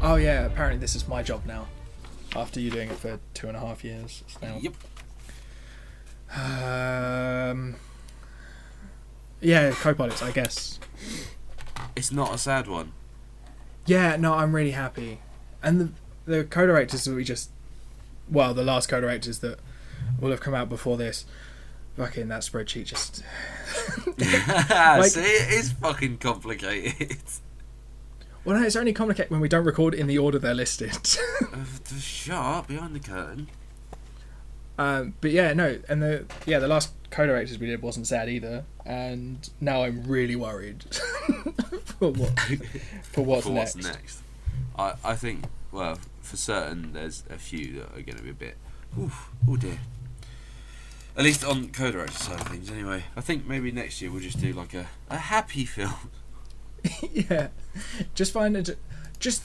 Oh yeah, apparently this is my job now. After you doing it for 2.5 years. It's now... Yep. Yeah, co-pilots, I guess. It's not a sad one. Yeah, no, I'm really happy. And the co-directors that we just... Well, the last co-directors that will have come out before this. Fucking that spreadsheet just... See, it is fucking complicated. Well, no, it's only complicated when we don't record in the order they're listed. Shut up, behind the curtain. But yeah, no, and the last co-directors we did wasn't sad either, and now I'm really worried for what's next. I think, well, for certain, there's a few that are going to be a bit, oh dear. At least on co-director side of things, anyway. I think maybe next year we'll just do like a happy film. Yeah, just find it. Just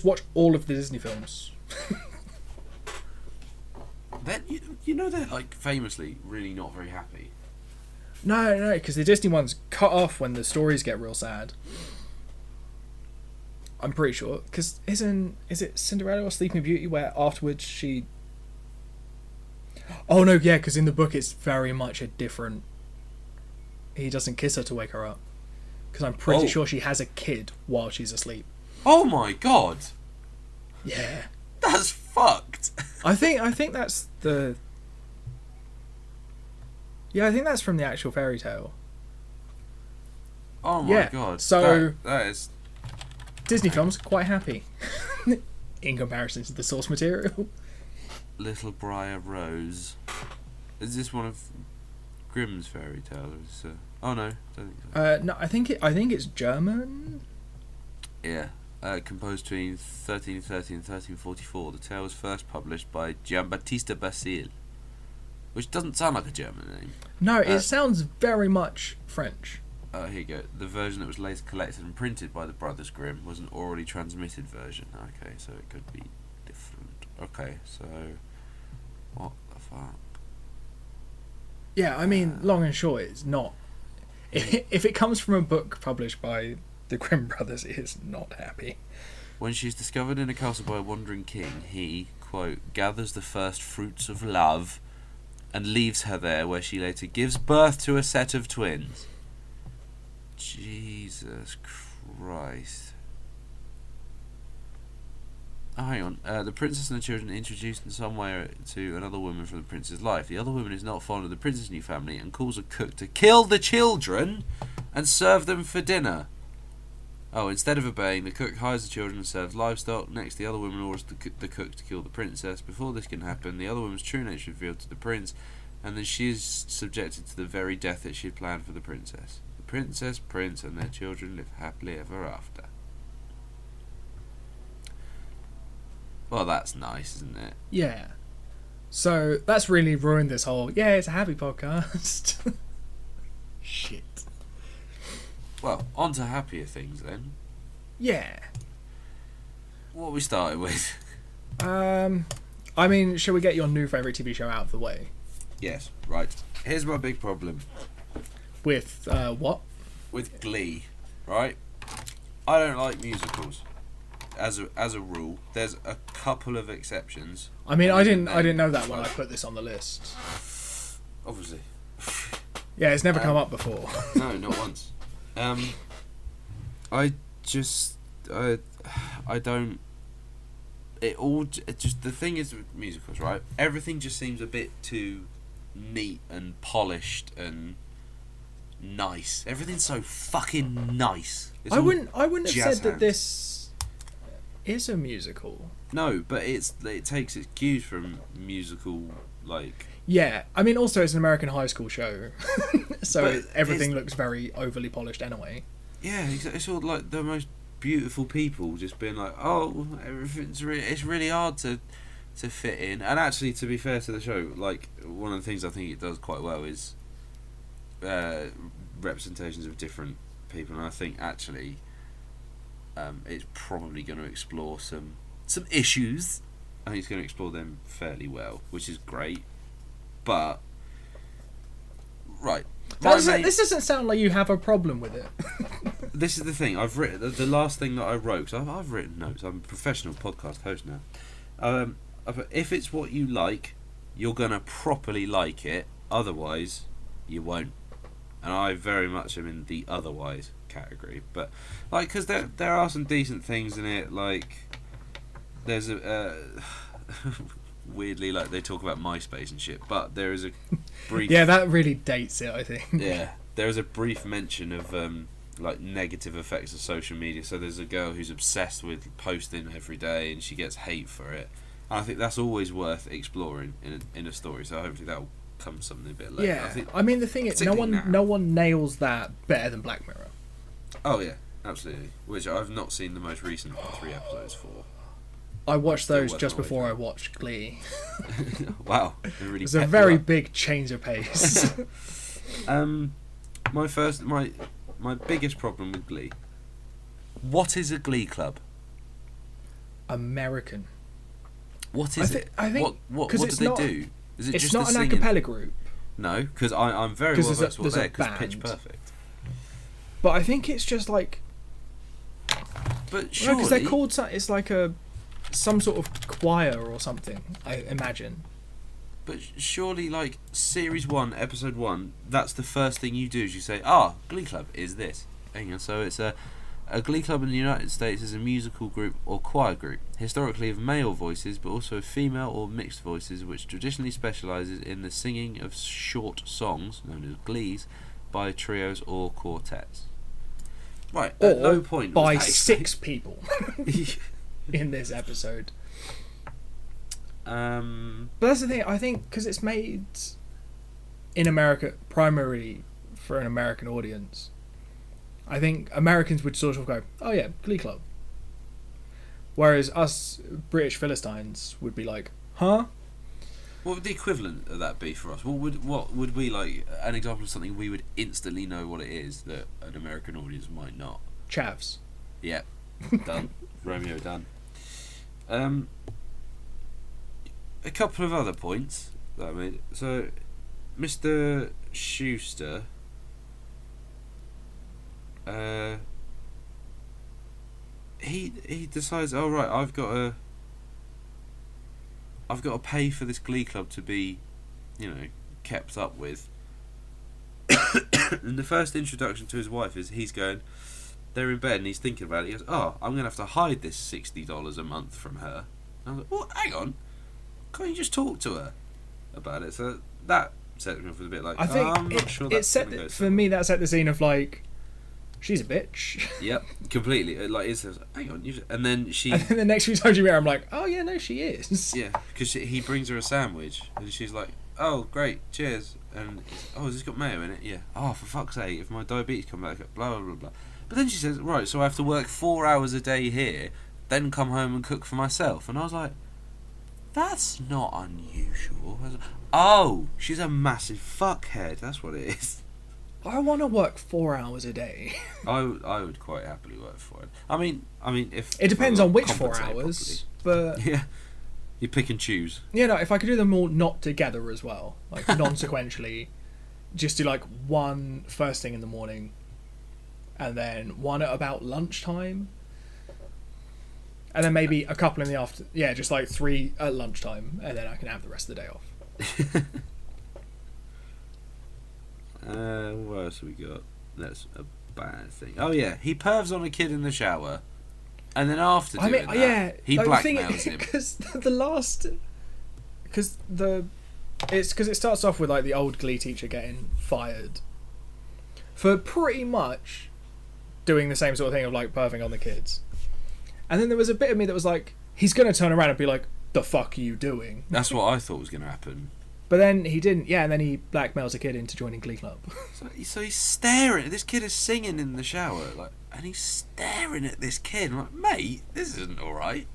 watch all of the Disney films. You know they're like famously really not very happy. No, because the Disney ones cut off when the stories get real sad. I'm pretty sure, because is it Cinderella or Sleeping Beauty where afterwards she... Oh no, yeah, because in the book it's very much a different... He doesn't kiss her to wake her up. Because I'm pretty sure she has a kid while she's asleep. Oh my god! Yeah. That's fucked! I think that's the... Yeah, I think that's from the actual fairy tale. Oh my god. So... That is... Disney films, quite happy. In comparison to the source material. Little Briar Rose. Is this one of Grimm's fairy tales? Oh no, I don't think so. No, I think it's German. Yeah. Composed between 1330 and 1344. The tale was first published by Giambattista Basile, which doesn't sound like a German name. No, it sounds very much French. Here you go. The version that was later collected and printed by the Brothers Grimm was an orally transmitted version. Okay, so it could be different. Okay, so... What the fuck? Yeah, I mean, long and short, it's not... If it comes from a book published by the Grimm brothers, it is not happy. When she's discovered in a castle by a wandering king, he, quote, gathers the first fruits of love and leaves her there, where she later gives birth to a set of twins. Jesus Christ. Oh, hang on. The princess and the children are introduced in some way to another woman from the prince's life. The other woman is not fond of the prince's new family and calls a cook to kill the children and serve them for dinner. Oh, instead of obeying, the cook hires the children and serves livestock. Next, the other woman orders the cook to kill the princess. Before this can happen, the other woman's true nature is revealed to the prince, and then she is subjected to the very death that she had planned for the princess. The princess, prince, and their children live happily ever after. Well, that's nice, isn't it? Yeah. So, that's really ruined this whole, it's a happy podcast. Shit. Well, on to happier things then. Yeah. What are we starting with? I mean, shall we get your new favourite TV show out of the way? Yes, right. Here's my big problem. With, what? With Glee, right? I don't like musicals. As a rule, there's a couple of exceptions. I mean, I didn't know that when I put this on the list. Obviously. Yeah, it's never come up before. No, not once. I don't. The thing is with musicals, right? Everything just seems a bit too neat and polished and nice. Everything's so fucking nice. I wouldn't have said that hands. this is a musical. No, but it takes its cues from musical, like... Yeah, I mean, also it's an American high school show, so But everything looks very overly polished anyway. Yeah, it's all like the most beautiful people just being like, oh, everything's it's really hard to fit in. And actually, to be fair to the show, like, one of the things I think it does quite well is representations of different people, and I think actually it's probably going to explore some issues. I think it's going to explore them fairly well, which is great. But right, This doesn't sound like you have a problem with it. This is the thing. I've written the last thing that I wrote. Cause I've written notes. I'm a professional podcast host now. If it's what you like, you're gonna properly like it. Otherwise, you won't. And I very much am in the otherwise category. But like, because there are some decent things in it. Like, there's a weirdly, like, they talk about MySpace and shit. But there is a brief. Yeah, that really dates it, I think. Yeah, there is a brief mention of like negative effects of social media. So there's a girl who's obsessed with posting every day, and she gets hate for it. And I think that's always worth exploring in a story. So hopefully that'll come something a bit later. Yeah, I mean the thing is, no one nails that better than Black Mirror. Oh yeah, absolutely. Which I've not seen the most recent 3 episodes for. I watched those just before I watched Glee. Wow, really it's a very big change of pace. My biggest problem with Glee. What is a Glee club? American. What is it? I think what do they do? Is it it's just not an a singing? cappella group. No, because I'm very well versed with that because Pitch band. Perfect. But I think it's just like. But surely, because they're called. It's like some sort of choir or something. I imagine. But surely, like Series 1, Episode 1, that's the first thing you do is you say, Glee Club is this. Hang on, so it's a Glee Club in the United States is a musical group or choir group, historically of male voices, but also of female or mixed voices, which traditionally specialises in the singing of short songs, known as glees, by trios or quartets. Right, at no point by 6 people in this episode. But that's the thing, I think, because it's made in America primarily for an American audience, I think Americans would sort of go, oh yeah, Glee Club. Whereas us British Philistines would be like, huh? What would the equivalent of that be for us? What would we, like, an example of something we would instantly know what it is that an American audience might not? Chavs. Yeah, done. Romeo done. A couple of other points that I made. So, Mr. Schuster, he decides, oh right, I've got to pay for this Glee Club to be, kept up with. And the first introduction to his wife is they're in bed and he's thinking about it. He goes, I'm gonna have to hide this $60 a month from her. And I was like, well, hang on. Can't you just talk to her about it? So that set me off a bit like, I think I'm not sure that's for me, that set the scene of like, she's a bitch. Yep, completely. Like, it says, hang on, and then she. And then the next few times you meet her, I'm like, oh yeah, no, she is. Yeah, because he brings her a sandwich, and she's like, oh great, cheers, and has this got mayo in it? Yeah. Oh, for fuck's sake, if my diabetes come back, blah blah blah blah. But then she says, right, so I have to work 4 hours a day here, then come home and cook for myself, and I was like, that's not unusual. Oh, she's a massive fuckhead. That's what it is. I want to work 4 hours a day. I would quite happily work for it. I mean, if it depends on which 4 hours, but yeah, you pick and choose. Yeah, no, if I could do them all not together as well, like non-sequentially, just do like one first thing in the morning, and then one at about lunchtime. And then maybe a couple in the after... Yeah, just like 3 at lunchtime, and then I can have the rest of the day off. What else have we got? That's a bad thing. Oh yeah, he pervs on a kid in the shower, and then after doing that, he blackmails him. Because it starts off with like the old Glee teacher getting fired for pretty much doing the same sort of thing of like perving on the kids. And then there was a bit of me that was like, he's going to turn around and be like, the fuck are you doing? That's what I thought was going to happen. But then he didn't, and then he blackmails a kid into joining Glee Club. So he's staring. This kid is singing in the shower, and he's staring at this kid. I'm like, mate, this isn't alright.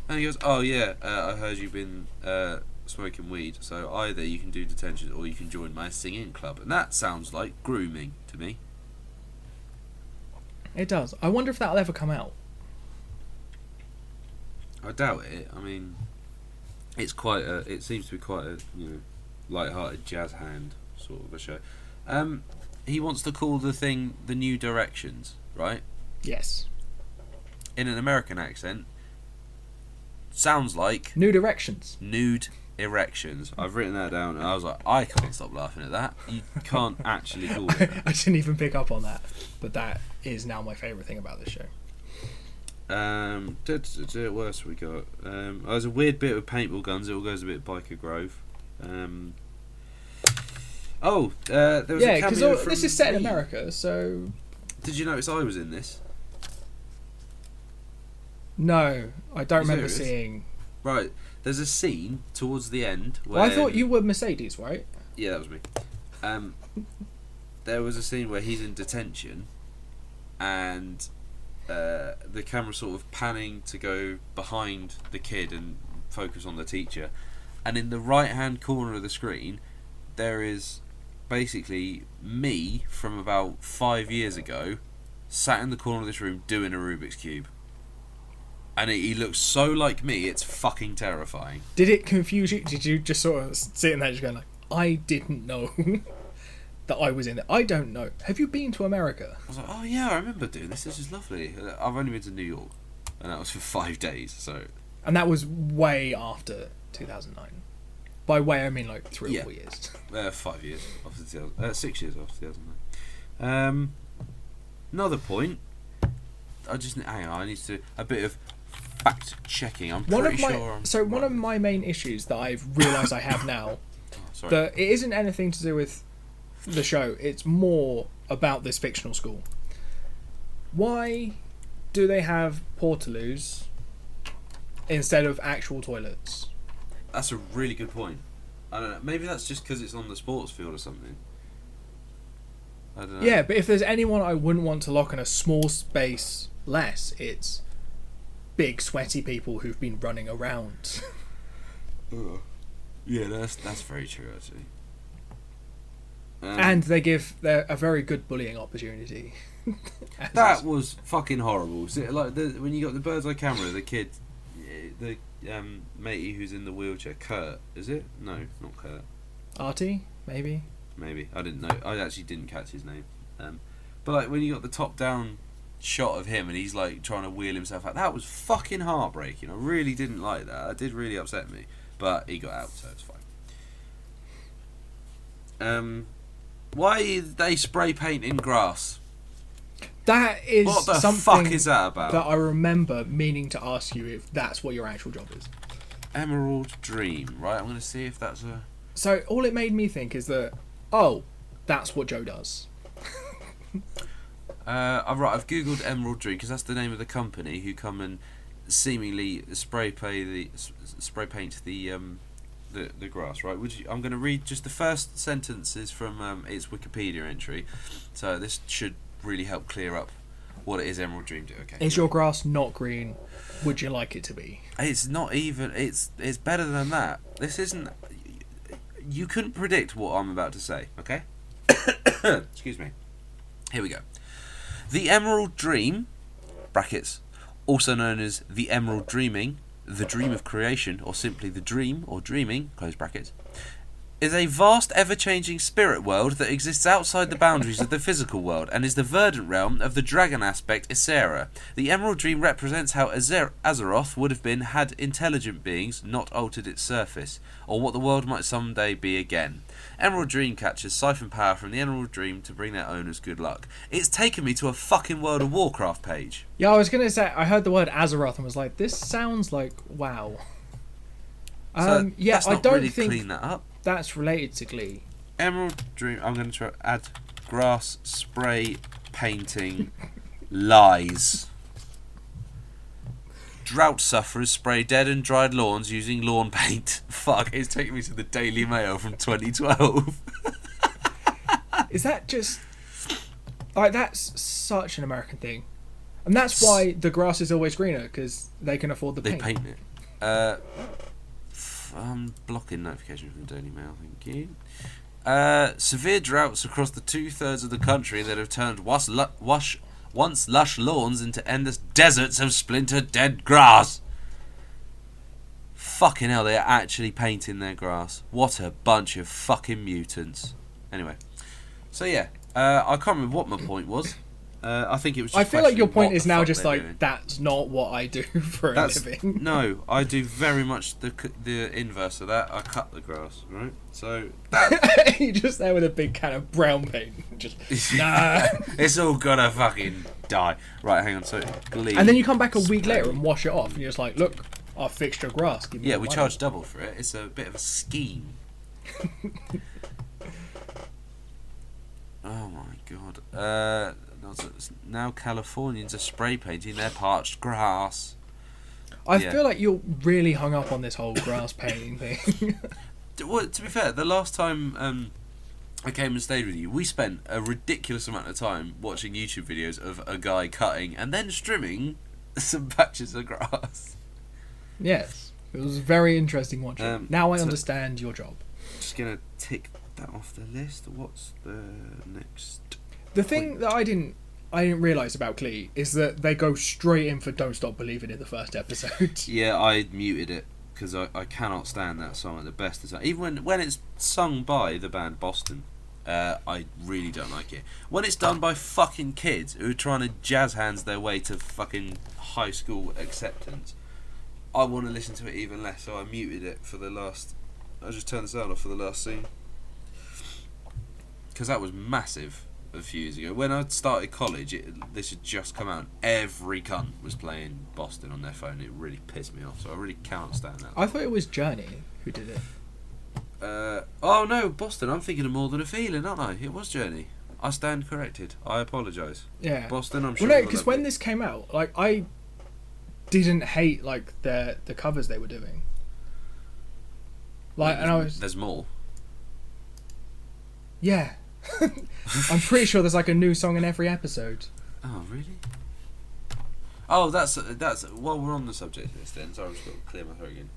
And he goes, oh yeah, I heard you've been smoking weed, so either you can do detention or you can join my singing club. And that sounds like grooming to me. It does. I wonder if that'll ever come out. I doubt it. I mean, it seems to be quite a light-hearted jazz hand sort of a show. He wants to call the thing the New Directions, right? Yes. In an American accent, sounds like Nude erections. nude erections. I've written that down, and I was like, I can't stop laughing at that. You can't actually call it that. I didn't even pick up on that, but that is now my favourite thing about this show. What else we got? There's a weird bit with paintball guns. It all goes a bit Biker Grove. There was a cameo from this is set in Glee. America, so... Did you notice I was in this? No, I don't remember serious? seeing... Right, there's a scene towards the end where... Well, I thought you were Mercedes, right? Yeah, that was me. There was a scene where he's in detention, and the camera sort of panning to go behind the kid and focus on the teacher, and in the right hand corner of the screen there is basically me from about 5 years ago sat in the corner of this room doing a Rubik's Cube, and he looks so like me, it's fucking terrifying. Did it confuse you? Did you just sort of sit in there just going like, I didn't know that I was in it. I don't know. Have you been to America? I was like, oh yeah, I remember doing this. This is lovely. I've only been to New York, and that was for 5 days. So. And that was way after 2009. By way, I mean like 3 or 4 years. 5 years after 2000. 6 years after 2009. Another point. I need to a bit of fact checking. I'm pretty sure. One of my main issues that I've realised I have now, sorry. that it isn't anything to do with the show. It's more about this fictional school. Why do they have portaloos instead of actual toilets? That's a really good point. I don't know. Maybe that's just because it's on the sports field or something. I don't know. Yeah, but if there's anyone I wouldn't want to lock in a small space less, it's big sweaty people who've been running around. Yeah, that's very true actually. And they give a very good bullying opportunity. That was fucking horrible. So, like when you got the bird's eye camera, the kid, the matey who's in the wheelchair, Kurt, is it? No, not Kurt. Artie, maybe. Maybe, I didn't know. I actually didn't catch his name. But like when you got the top down shot of him and he's like trying to wheel himself out, that was fucking heartbreaking. I really didn't like that. That did really upset me. But he got out, so it's fine. Why did they spray paint in grass? That is what the something fuck is that about? That I remember meaning to ask you if that's what your actual job is. Emerald Dream, right? I'm going to see if that's a... So all it made me think is that, oh, that's what Joe does. I've googled Emerald Dream because that's the name of the company who come and seemingly spray paint the grass, right? I'm going to read just the first sentences from its Wikipedia entry, so this should really help clear up what it is Emerald Dream do. Okay. Is your grass not green? Would you like it to be? It's not even. It's better than that. This isn't. You couldn't predict what I'm about to say. Okay. Excuse me. Here we go. The Emerald Dream, brackets, also known as the Emerald Dreaming, the dream of creation, or simply the dream or dreaming, close brackets, is a vast, ever-changing spirit world that exists outside the boundaries of the physical world and is the verdant realm of the dragon aspect Ysera. The Emerald Dream represents how Azeroth would have been had intelligent beings not altered its surface, or what the world might someday be again. Emerald Dream catchers siphon power from the Emerald Dream to bring their owners good luck. It's taken me to a fucking World of Warcraft page. Yeah, I was going to say, I heard the word Azeroth and was like, this sounds like WoW. So yeah, that's I not don't really think clean that up. That's related to Glee. Emerald Dream. I'm going to try add grass spray painting lies. Drought sufferers spray dead and dried lawns using lawn paint. Fuck, it's taking me to the Daily Mail from 2012. Is that just... Like, that's such an American thing. And that's why the grass is always greener, because they can afford the paint. They paint it. I'm blocking notification from the Daily Mail, thank you. Severe droughts across the 2/3 of the country that have turned once lush lawns into endless deserts of splintered dead grass. Fucking hell, they are actually painting their grass. What a bunch of fucking mutants. Anyway, so yeah, I can't remember what my point was. I think it was. I Just feel like your questioning point what is the now fuck just they're like doing. that's not what I do for a living. No, I do very much the inverse of that. I cut the grass, right? So You're just there with a big can of brown paint. Just nah. it's all gonna fucking die. Right, hang on. So Glee. And then you come back a week spray. later and wash it off, and you're just like, look, I fixed your grass. Give me Yeah, the we money. charge double for it. It's a bit of a scheme. Oh my god. Now Californians are spray painting their parched grass. I Yeah. feel like you're really hung up on this whole grass painting thing. Well, to be fair, the last time I came and stayed with you, we spent a ridiculous amount of time watching YouTube videos of a guy cutting and then trimming some patches of grass. Yes, it was very interesting watching. Now I so- understand your job. Just gonna tick that off the list. What's the next? The thing that I didn't realise about Glee is that they go straight in for "Don't Stop Believing" in the first episode. Yeah, I muted it because I cannot stand that song at the best of times. Even when it's sung by the band Boston, I really don't like it. When it's done by fucking kids who are trying to jazz hands their way to fucking high school acceptance, I want to listen to it even less. So I muted it for the last. I just turned the sound off for the last scene because that was massive a few years ago. When I started college, this had just come out and every cunt was playing Boston on their phone. It really pissed me off, so I really can't stand that. I thought it was Journey who did it. Oh no, Boston, I'm thinking of More Than a Feeling, aren't I? It was Journey. I stand corrected. I apologise. Yeah. Boston, I'm sure. Well, no, will because love when it. this came out, like I didn't hate like the covers they were doing. Like, and I was There's more. yeah. I'm pretty sure there's like a new song in every episode. Oh really? Oh, that's while we're on the subject of this then. Sorry, I've just got to clear my throat again.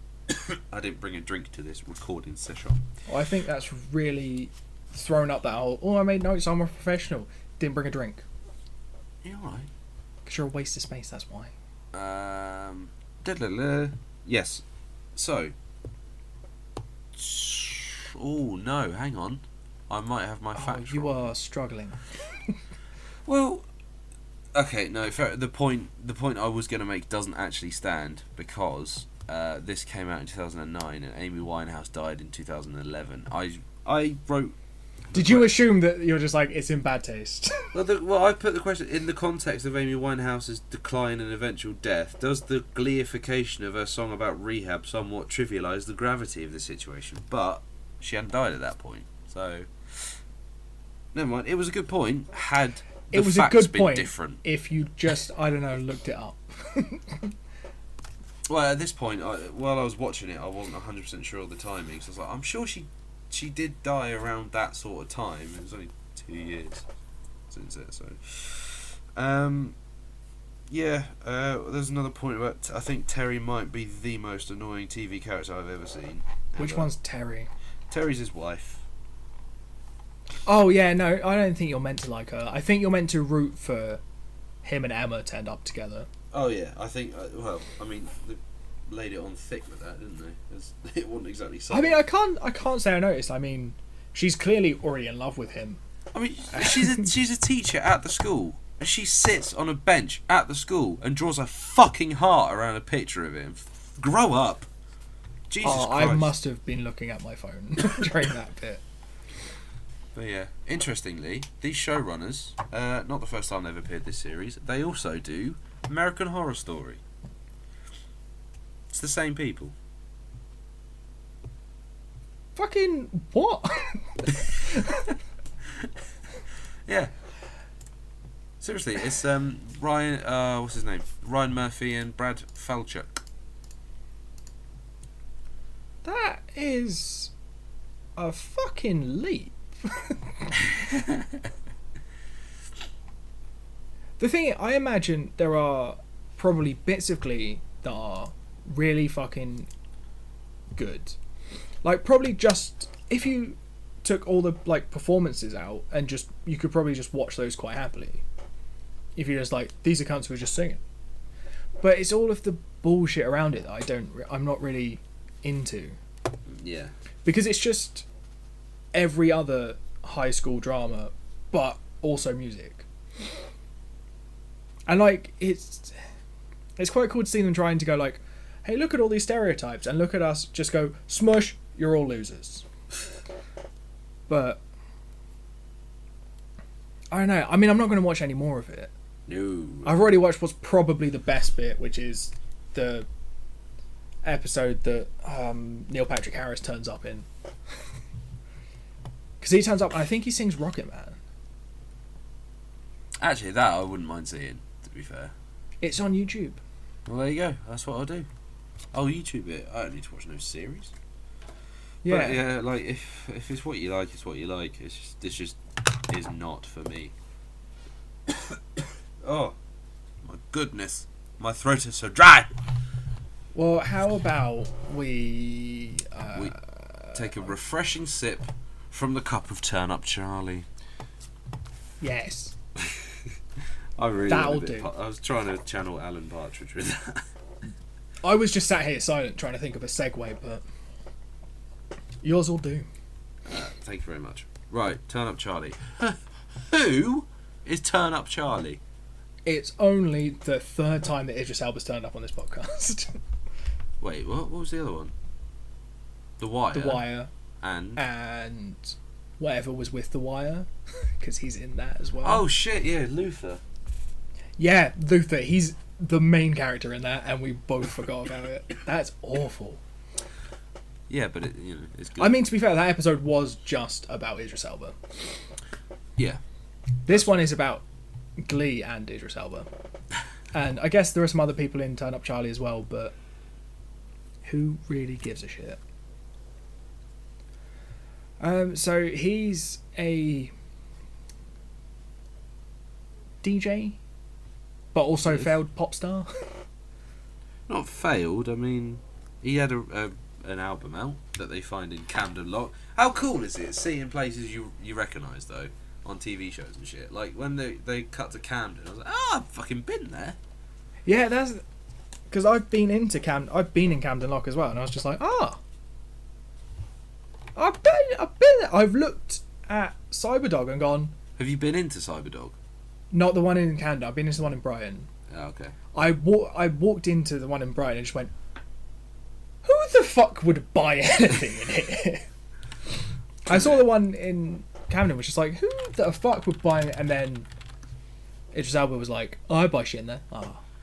I didn't bring a drink to this recording session. Well, I think that's really thrown up that whole. Oh, I made notes. I'm a professional. Didn't bring a drink. You alright? Because you're a waste of space. That's why. Yes. So. Oh no! Hang on. I might have my Oh, facts you wrong. are struggling. Well, okay, no. Fair, the point I was going to make doesn't actually stand because this came out in 2009 and Amy Winehouse died in 2011. I wrote. Did you assume that you're just like it's in bad taste? Well, I put the question in the context of Amy Winehouse's decline and eventual death. Does the gleification of her song about rehab somewhat trivialise the gravity of the situation? But she hadn't died at that point, so never mind. It was a good point. Had the It was a facts good been point. different. If you just, I don't know, looked it up. Well, at this point, while I was watching it, I wasn't 100% sure of the timing. So I was like, I'm sure she did die around that sort of time. It was only 2 years since it, so. There's another point about. I think Terry might be the most annoying TV character I've ever seen. Which ever. one's Terry? Terry's his wife. Oh yeah, no, I don't think you're meant to like her. I think you're meant to root for him and Emma to end up together. Oh yeah, I think. They laid it on thick with that, didn't they? It wasn't exactly. I mean, I can't say I noticed. I mean, she's clearly already in love with him. I mean, she's a teacher at the school. And she sits on a bench at the school and draws a fucking heart around a picture of him. Grow up. Jesus Oh, Christ. I must have been looking at my phone during that bit. But yeah, interestingly, these showrunners, not the first time they've appeared this series, they also do American Horror Story. It's the same people. Fucking what? Yeah. Seriously, it's Ryan, what's his name? Ryan Murphy and Brad Falchuk. That is a fucking leap. The thing, I imagine there are probably bits of Glee that are really fucking good. Like, probably just if you took all the like performances out and just you could probably just watch those quite happily. If you're just like, these are cunts who are just singing. But it's all of the bullshit around it that I'm not really into. Yeah. Because it's just every other high school drama, but also music. And like it's quite cool to see them trying to go like, hey, look at all these stereotypes, and look at us just go smush. You're all losers. But I don't know. I mean, I'm not going to watch any more of it. No. I've already watched what's probably the best bit, which is the episode that Neil Patrick Harris turns up in. Because he turns up, and I think he sings Rocket Man. Actually, that I wouldn't mind seeing, to be fair. It's on YouTube. Well, there you go. That's what I'll do. I'll YouTube it. I don't need to watch no series. Yeah. But yeah, like, if it's what you like, it's what you like. This just is not for me. Oh, my goodness. My throat is so dry. Well, how about we take a refreshing sip from the cup of Turn Up Charlie. Yes. I really That'll do. I was trying to channel Alan Partridge with that. I was just sat here silent trying to think of a segue, but yours will do. Thank you very much. Right, Turn Up Charlie. Who is Turn Up Charlie? It's only the third time that Idris Elba's turned up on this podcast. Wait, what was the other one? The Wire. The Wire. And whatever was with The Wire, because he's in that as well. oh shit, yeah, Luther. Yeah, Luther. He's the main character in that, and we both forgot about it. That's awful. Yeah, but it's good. I mean, to be fair, that episode was just about Idris Elba. Yeah. This one is about Glee and Idris Elba. And I guess there are some other people in Turn Up Charlie as well, but who really gives a shit? So he's a DJ, but also failed pop star. Not failed. I mean, he had an album out that they find in Camden Lock. How cool is it seeing places you recognise though on TV shows and shit? Like when they cut to Camden, I was like, I've fucking been there. Yeah, that's because I've been in Camden Lock as well, and I was just like, I've been there. I've looked at Cyberdog and gone. Have you been into Cyberdog? Not the one in Camden. I've been into the one in Brighton. Oh, okay. I walked into the one in Brighton and just went, who the fuck would buy anything in here? I saw the one in Camden, which is like, who the fuck would buy it? And then Idris Elba was like, I buy shit in there.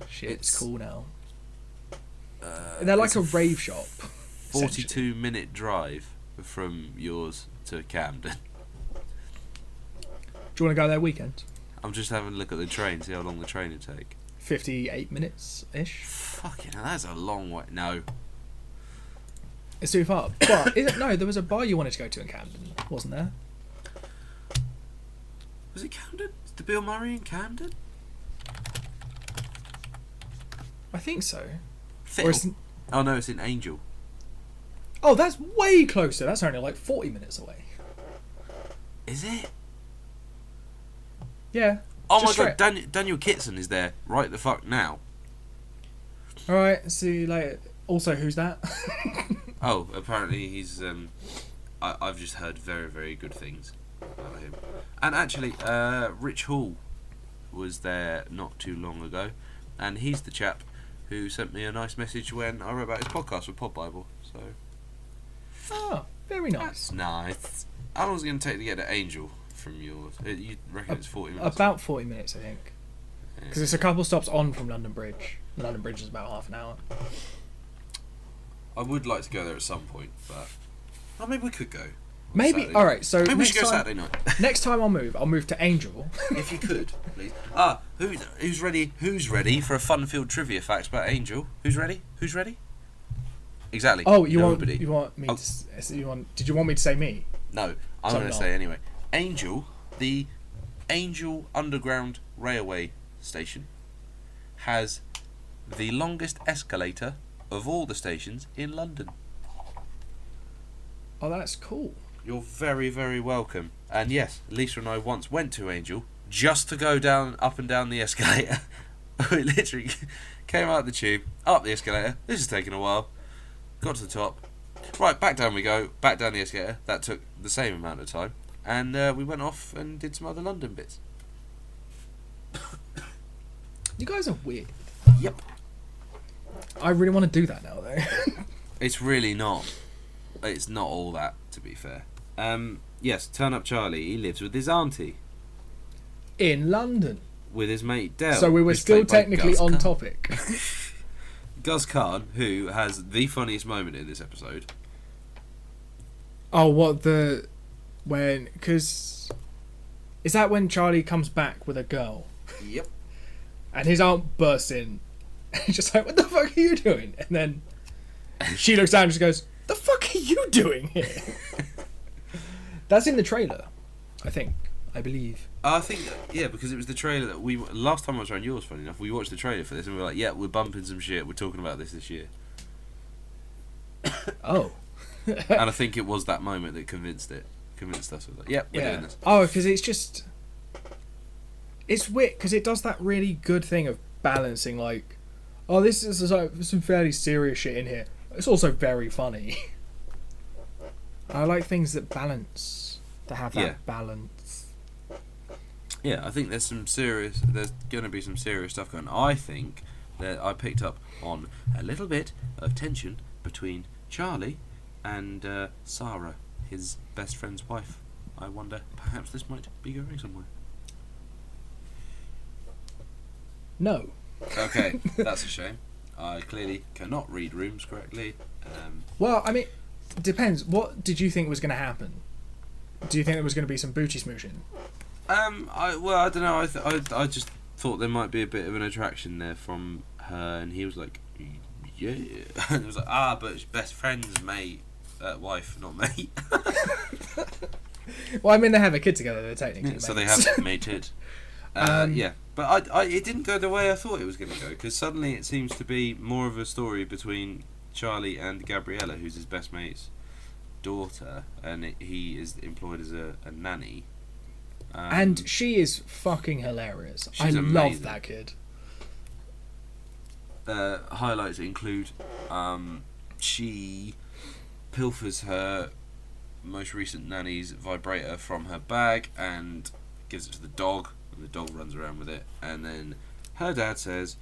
Shit, it's cool now. They're like a rave shop. 42-minute drive from yours to Camden. Do you want to go there weekend? I'm just having a look at the train, see how long the train would take. 58 minutes-ish. Fucking hell, that's a long way. No. It's too far. But, no, there was a bar you wanted to go to in Camden, wasn't there? Was it Camden? Is the Bill Murray in Camden? I think so. Oh no, it's in Angel. Oh, that's way closer. That's only like 40 minutes away. Is it? Yeah. Oh my god, Daniel Kitson is there right the fuck now. Alright, see you later. Also, who's that? Oh, apparently he's I've just heard very, very good things about him. And actually, Rich Hall was there not too long ago, and he's the chap who sent me a nice message when I wrote about his podcast with Pod Bible. So. Oh, very nice. That's nice. How long is it going to take to get to Angel from yours? You reckon it's 40 minutes? About 40 minutes, I think. Because it's a couple stops on from London Bridge. London Bridge is about half an hour. I would like to go there at some point, but maybe we could go. Maybe. All right. So maybe we should go Saturday night. Next time I'll move to Angel. If you could, please. Who's ready? Who's ready for a fun-filled trivia fact about Angel? Who's ready? Who's ready? Exactly. Oh, Nobody. you want me to? Did you want me to say me? No, I'm going to say anyway. Angel, the Angel Underground Railway Station, has the longest escalator of all the stations in London. Oh, that's cool. You're very, very welcome. And yes, Lisa and I once went to Angel just to go up and down the escalator. We literally came out the tube, up the escalator. This is taking a while. Got to the top. Right, back down we go. Back down the escalator. That took the same amount of time. And we went off and did some other London bits. You guys are weird. Yep. I really want to do that now, though. It's really not. It's not all that, to be fair. Yes, Turn Up Charlie, he lives with his auntie. In London. With his mate Del. So we were who's still played by technically Gus on Kahn. topic. Gus Kahn, who has the funniest moment in this episode. Oh, what the... When... Because... Is that when Charlie comes back with a girl? Yep. And his aunt bursts in. And he's just like, what the fuck are you doing? And then she looks down and just goes, the fuck are you doing here? That's in the trailer, I think. I believe. I think, yeah, because it was the trailer that we... Last time I was around yours, funny enough, we watched the trailer for this and we were like, yeah, we're bumping some shit, we're talking about this year. Oh. And I think it was that moment that convinced us. Like, yeah, we're doing this. Oh, because it's just... It's weird, because it does that really good thing of balancing, like, oh, this is like, some fairly serious shit in here. It's also very funny. I like things that balance, to have that balance. Yeah, I think there's going to be some serious stuff going on. I think that I picked up on a little bit of tension between Charlie and Sarah, his best friend's wife. I wonder, perhaps this might be going somewhere. No. Okay, that's a shame. I clearly cannot read rooms correctly. Well, I mean, depends. What did you think was going to happen? Do you think there was going to be some booty smooshing? I don't know. I just thought there might be a bit of an attraction there from her, and he was like, yeah. And it was like, but it's best friend's mate, wife, not mate. Well, I mean, they have a kid together. They're technically mates. So they have mated. Yeah, but it didn't go the way I thought it was going to go, because suddenly it seems to be more of a story between Charlie and Gabriella, who's his best mate's daughter, and he is employed as a nanny. And she is fucking hilarious. I amazing. love that kid. Highlights include she pilfers her most recent nanny's vibrator from her bag and gives it to the dog, and the dog runs around with it, and then her dad says,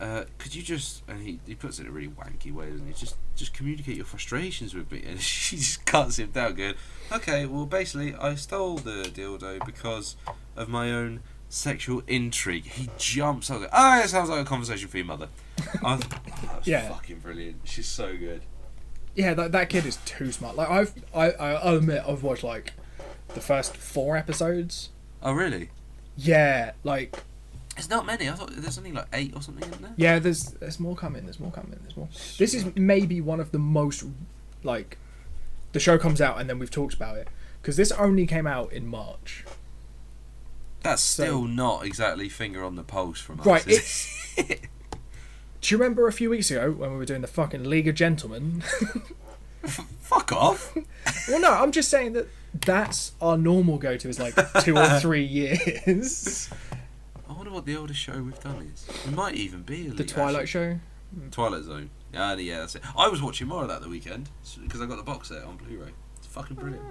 could you just, and he puts it in a really wanky way, doesn't he, just communicate your frustrations with me, and she just cuts him down going, okay, well basically I stole the dildo because of my own sexual intrigue. He jumps up, it sounds like a conversation for your mother. That's fucking brilliant. She's so good. Yeah, that kid is too smart. Like I'll admit I've watched like the first 4 episodes. Oh really? Yeah, like it's not many. I thought there's only like 8 or something in there. Yeah, there's more coming. There's more. This is maybe one of the most, like, the show comes out and then we've talked about it, because this only came out in March. That's still not exactly finger on the pulse from us. Right. Do you remember a few weeks ago when we were doing the fucking League of Gentlemen? Fuck off. Well, no, I'm just saying that's our normal go-to is like 2 or 3 years. I wonder what the oldest show we've done is. It might even be The Twilight Show. Twilight Zone. Yeah, that's it. I was watching more of that the weekend because I got the box set on Blu-ray. It's fucking brilliant.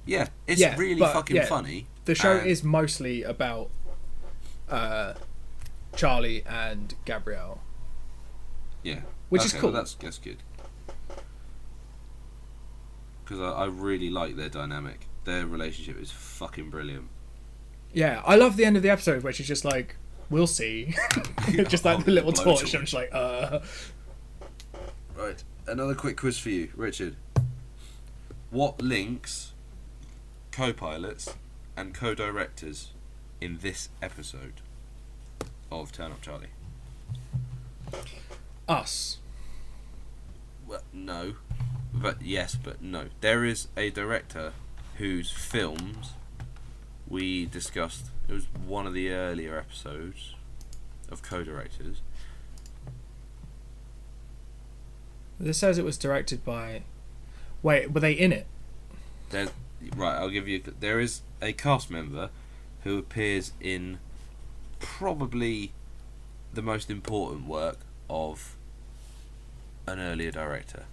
Yeah, it's really fucking funny. The show is mostly about Charlie and Gabrielle. Yeah. Which is cool. Well, that's good. Because I really like their dynamic. Their relationship is fucking brilliant. Yeah, I love the end of the episode where she's just like, we'll see. Just like the little torch. I'm just like, Right, another quick quiz for you, Richard. What links co-pilots and co-directors in this episode of Turn Up Charlie? Us. Well, no. But yes, but no. There is a director whose films we discussed. It was one of the earlier episodes of co-directors. This says it was directed by... Wait, were they in it? Right, I'll give you... There is a cast member who appears in probably the most important work of an earlier director.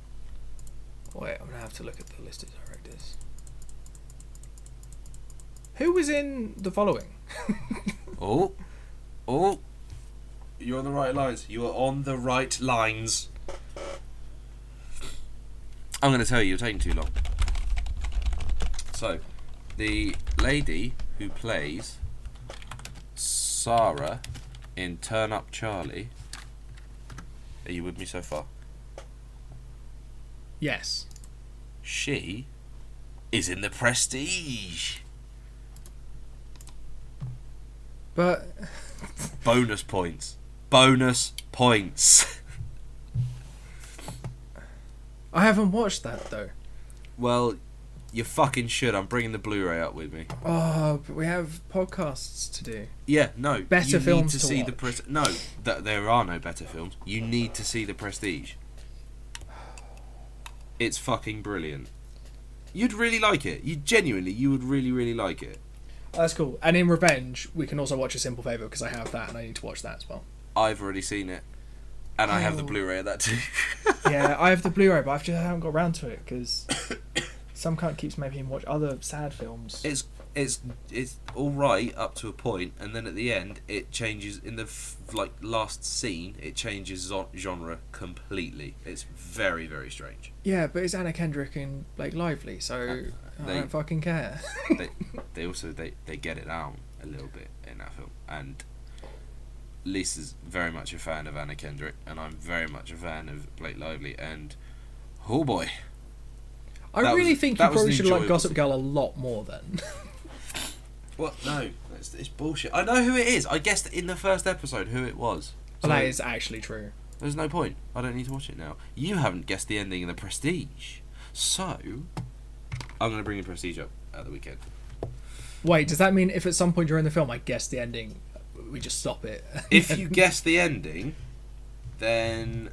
Wait, I'm going to have to look at the list of directors. Who was in the following? Oh, oh, you're on the right lines. You are on the right lines. I'm going to tell you, you're taking too long. So, the lady who plays Sarah in Turn Up Charlie. Are you with me so far? Yes. She is in The Prestige. But Bonus points. Bonus points. I haven't watched that though. Well, you fucking should. I'm bringing the Blu-ray up with me. Oh, but we have podcasts to do. Yeah, no. Better you films need to see watch. No, there are no better films. You need to see The Prestige. It's fucking brilliant. You'd really like it. You would really, really like it. That's cool. And in Revenge, we can also watch A Simple Favour because I have that and I need to watch that as well. I've already seen it. And I have the Blu-ray of that too. Yeah, I have the Blu-ray, but I haven't got around to it because some cunt keeps making me watch other sad films. It's all right up to a point, and then at the end it changes. In the last scene, it changes genre completely. It's very, very strange. Yeah, but it's Anna Kendrick and Blake Lively, so I don't fucking care. they also get it down a little bit in that film, and Lisa's very much a fan of Anna Kendrick, and I'm very much a fan of Blake Lively, and oh boy. I really think you probably should like Gossip Girl a lot more then. What? No, it's bullshit. I know who it is. I guessed in the first episode who it was. So that is actually true. There's no point. I don't need to watch it now. You haven't guessed the ending of The Prestige. So, I'm going to bring The Prestige up at the weekend. Wait, does that mean if at some point during the film I guess the ending, we just stop it? If you guess the ending, then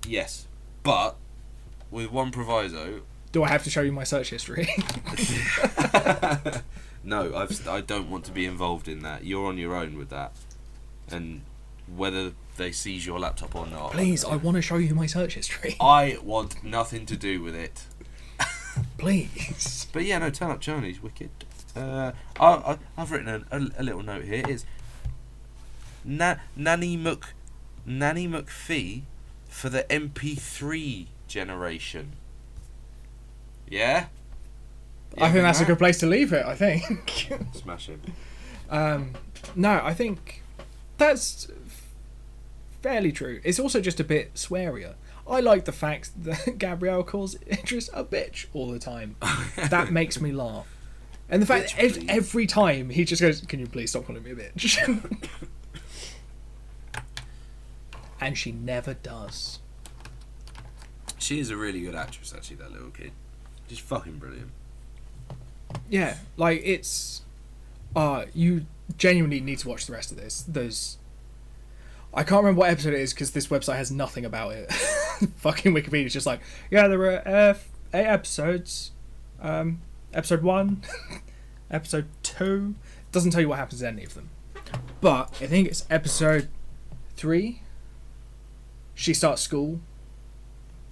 yes. But with one proviso. Do I have to show you my search history? No, I don't want to be involved in that. You're on your own with that. And whether they seize your laptop or not. Please, I want to show you my search history. I want nothing to do with it. Please. But yeah, no, Turn Up Charlie's wicked. I've written a little note here. It's Nanny McPhee for the MP3 generation. Yeah? I think that's a good place to leave it, I think. Smash it. No, I think that's fairly true. It's also just a bit swearier. I like the fact that Gabrielle calls Idris a bitch all the time. That makes me laugh. And the fact that every time he just goes, "Can you please stop calling me a bitch?" And she never does. She is a really good actress, actually, that little kid. She's fucking brilliant. Yeah, like it's... you genuinely need to watch the rest of this. I can't remember what episode it is because this website has nothing about it. Fucking Wikipedia's just like, yeah, there were 8 episodes. Episode 1, episode 2. Doesn't tell you what happens in any of them. But I think it's episode 3. She starts school.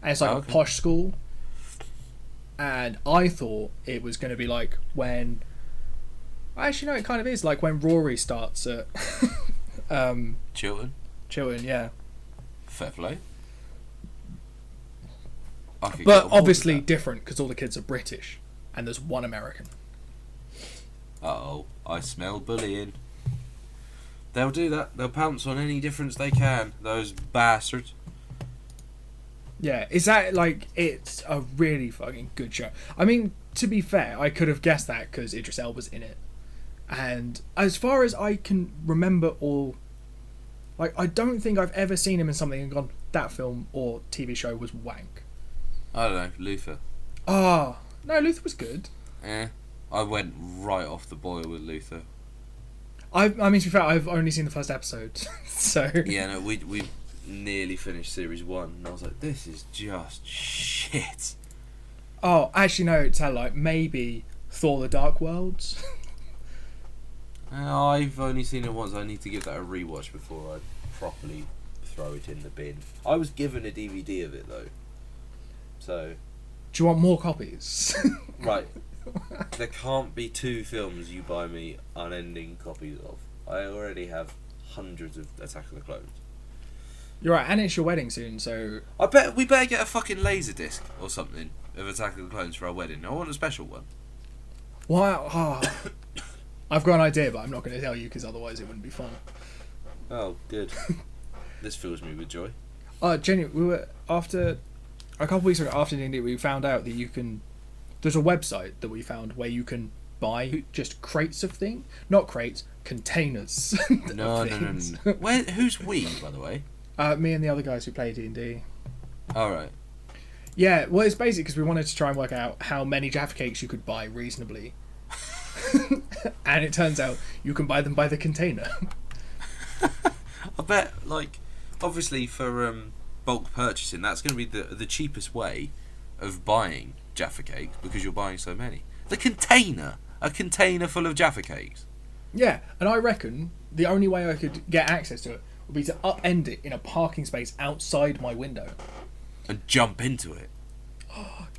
And it's like a posh school. And I thought it was going to be like when... Actually, no, it kind of is. Like when Rory starts at... Chilton, yeah. fair play. But obviously different because all the kids are British and there's one American. Uh-oh, I smell bullying. They'll do that. They'll pounce on any difference they can, those bastards. Yeah, is that like... It's a really fucking good show. I mean, to be fair, I could have guessed that because Idris Elba's in it. And as far as I can remember all... Like, I don't think I've ever seen him in something and gone, that film or TV show was wank. I don't know, Luther. No, Luther was good. I went right off the boil with Luther. I mean, to be fair, I've only seen the first episode, so... Yeah, no, we nearly finished series 1, and I was like, this is just shit. Oh, actually, no, tell like maybe Thor: The Dark Worlds. I've only seen it once. I need to give that a rewatch before I properly throw it in the bin. I was given a DVD of it though, so. Do you want more copies? Right. There can't be 2 films you buy me unending copies of. I already have hundreds of Attack of the Clones. You're right, and it's your wedding soon, so... I bet we better get a fucking Laserdisc or something of Attack of the Clones for our wedding. I want a special one. Wow. Oh. I've got an idea, but I'm not going to tell you because otherwise it wouldn't be fun. Oh, good. This fills me with joy. Genuinely, we were a couple of weeks ago after D&D, we found out that you can. There's a website that we found where you can buy just crates of things, not crates, containers. No. Who's we, by the way? Me and the other guys who play D&D. All right. Yeah, well, it's basically because we wanted to try and work out how many Jaffa cakes you could buy reasonably, and it turns out you can buy them by the container. I bet, obviously for bulk purchasing, that's going to be the cheapest way of buying Jaffa cakes because you're buying so many. A container full of Jaffa cakes. Yeah, and I reckon the only way I could get access to it would be to upend it in a parking space outside my window. And jump into it.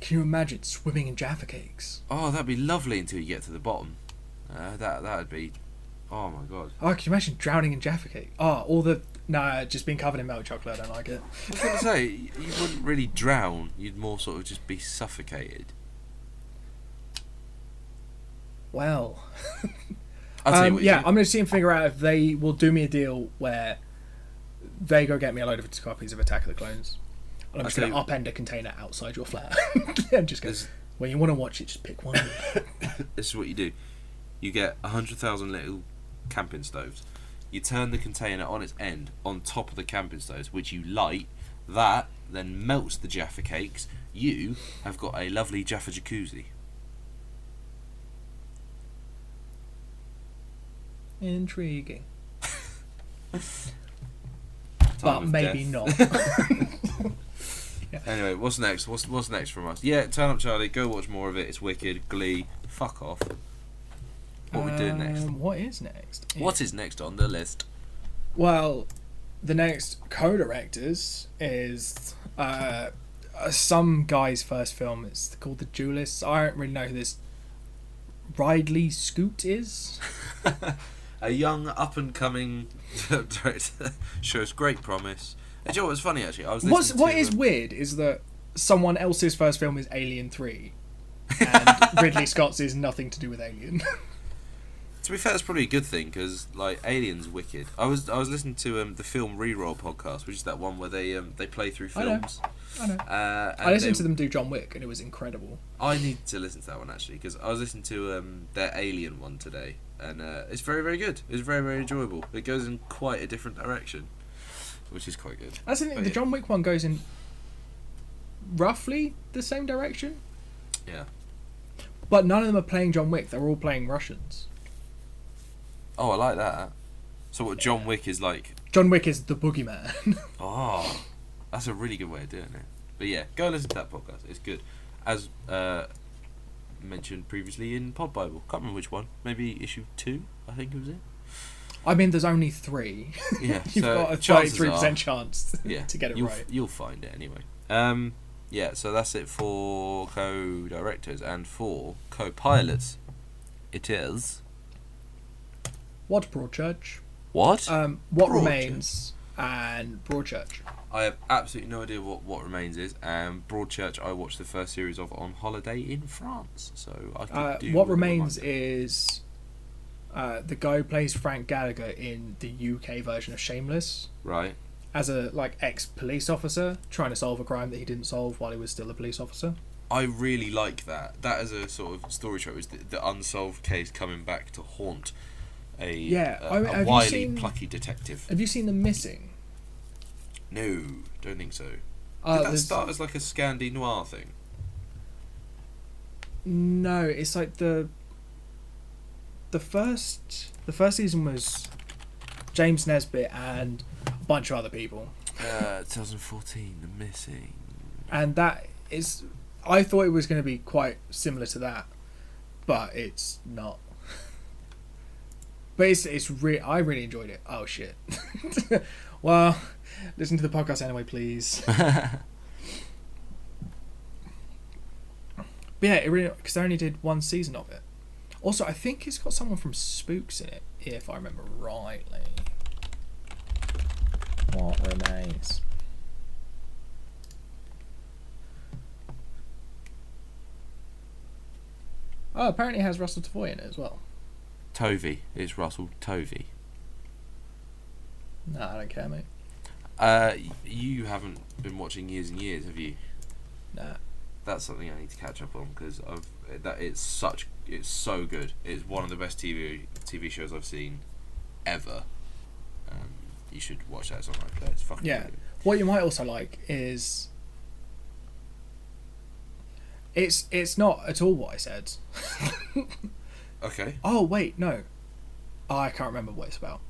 Can you imagine swimming in Jaffa cakes? Oh, that'd be lovely until you get to the bottom. That'd be... Oh my god. Oh, can you imagine drowning in Jaffa cake? Just being covered in milk chocolate, I don't like it. I was going to say, you wouldn't really drown, you'd more sort of just be suffocated. Well... I'll tell you what I'm going to see and figure out if they will do me a deal where they go get me a load of copies of Attack of the Clones. And I'm just going to upend a container outside your flat. And just go, when you want to watch it, just pick one. This is what you do. You get 100,000 little camping stoves. You turn the container on its end on top of the camping stoves, which you light. That then melts the Jaffa cakes. You have got a lovely Jaffa jacuzzi. Intriguing. But maybe not. Yeah. Anyway, what's next? What's next from us? Yeah, Turn Up Charlie. Go watch more of it. It's wicked. Glee. Fuck off. What are we doing next? What is next? What is next on the list? Well, the next co-directors is some guy's first film. It's called The Duelists. I don't really know who this Ridley Scoot is. A young up-and-coming director shows great promise. And you know what's funny, actually? What is weird is that someone else's first film is Alien 3, and Ridley Scott's is nothing to do with Alien. To be fair, that's probably a good thing, because, Alien's wicked. I was listening to the Film Reroll podcast, which is that one where they play through films. I know. I listened to them do John Wick, and it was incredible. I need to listen to that one, actually, because I was listening to their Alien one today, and it's very, very good. It's very, very enjoyable. It goes in quite a different direction, which is quite good. That's the thing, the John Wick one goes in roughly the same direction. Yeah. But none of them are playing John Wick. They're all playing Russians. Oh, I like that. So what John Wick is like... John Wick is the boogeyman. Oh, that's a really good way of doing it. But yeah, go listen to that podcast. It's good. As mentioned previously in Pod Bible. Can't remember which one. Maybe issue 2, I think it was it. I mean, there's only 3. Yeah, You've got a 33% chance to get it right. You'll find it anyway. Yeah, so that's it for co-directors, and for co-pilots. It is... What Broadchurch? What? What Remains and Broadchurch. I have absolutely no idea what Remains is. Broadchurch I watched the first series of on holiday in France, so I could do... What Remains is the guy who plays Frank Gallagher in the UK version of Shameless. Right. As a ex-police officer trying to solve a crime that he didn't solve while he was still a police officer. I really like that. That is a sort of story trope, is the unsolved case coming back to haunt a wily, plucky detective. Have you seen The Missing? No, don't think so. Did that start as like a Scandi noir thing? No, it's like the first season was James Nesbitt and a bunch of other people. 2014, The Missing. And that is... I thought it was going to be quite similar to that, but it's not. But I really enjoyed it. Oh shit. Well, listen to the podcast anyway, please. But yeah, it really, because I only did one season of it. Also, I think it's got someone from Spooks in it, if I remember rightly. What remains? Oh, apparently it has Russell Tovey in it as well. Tovey. It's Russell Tovey. No, I don't care, mate. You haven't been watching Years and Years, have you? Nah. That's something I need to catch up on because it's so good. It's one of the best TV shows I've seen ever. You should watch that. It's on my play. It's fucking Yeah. good. What you might also like is it's not at all what I said. Okay. Oh wait, no. Oh, I can't remember what it's about.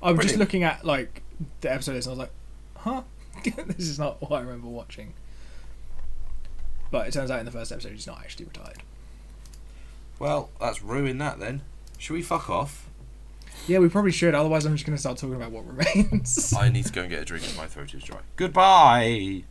I was just Brilliant. looking at like the episodes and I was like, huh? This is not what I remember watching. But it turns out in the first episode he's not actually retired. Well, that's ruined that then. Should we fuck off? Yeah, we probably should, otherwise I'm just going to start talking about what remains. I need to go and get a drink. My throat is dry. Goodbye!